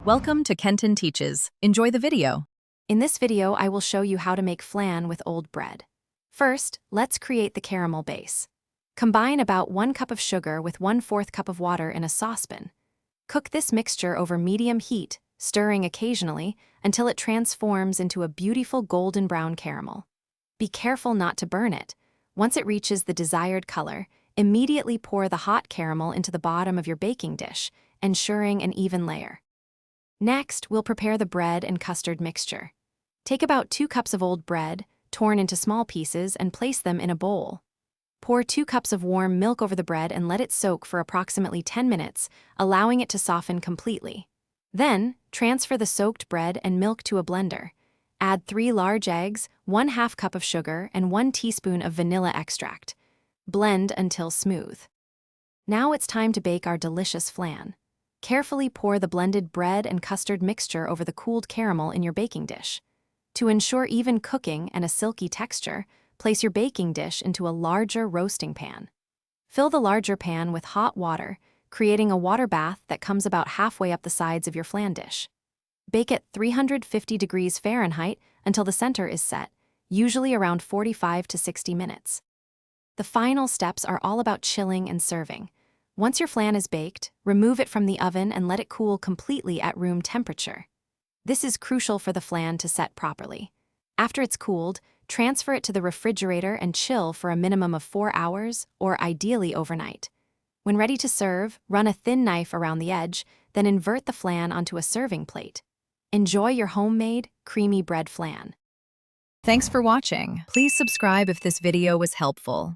Welcome to Kenton Teaches. Enjoy the video. In this video, I will show you how to make flan with old bread. First, let's create the caramel base. Combine about 1 cup of sugar with 1/4 cup of water in a saucepan. Cook this mixture over medium heat, stirring occasionally until it transforms into a beautiful golden brown caramel. Be careful not to burn it. Once it reaches the desired color, immediately pour the hot caramel into the bottom of your baking dish, ensuring an even layer. Next, we'll prepare the bread and custard mixture. Take about 2 cups of old bread, torn into small pieces, and place them in a bowl. Pour 2 cups of warm milk over the bread and let it soak for approximately 10 minutes, allowing it to soften completely. Then, transfer the soaked bread and milk to a blender. Add 3 large eggs, 1/2 cup of sugar, and 1 teaspoon of vanilla extract. Blend until smooth. Now it's time to bake our delicious flan. Carefully pour the blended bread and custard mixture over the cooled caramel in your baking dish. To ensure even cooking and a silky texture, place your baking dish into a larger roasting pan. Fill the larger pan with hot water, creating a water bath that comes about halfway up the sides of your flan dish. Bake at 350 degrees Fahrenheit until the center is set, usually around 45 to 60 minutes. The final steps are all about chilling and serving. Once your flan is baked, remove it from the oven and let it cool completely at room temperature. This is crucial for the flan to set properly. After it's cooled, transfer it to the refrigerator and chill for a minimum of 4 hours, or ideally overnight. When ready to serve, run a thin knife around the edge, then invert the flan onto a serving plate. Enjoy your homemade, creamy bread flan. Thanks for watching. Please subscribe if this video was helpful.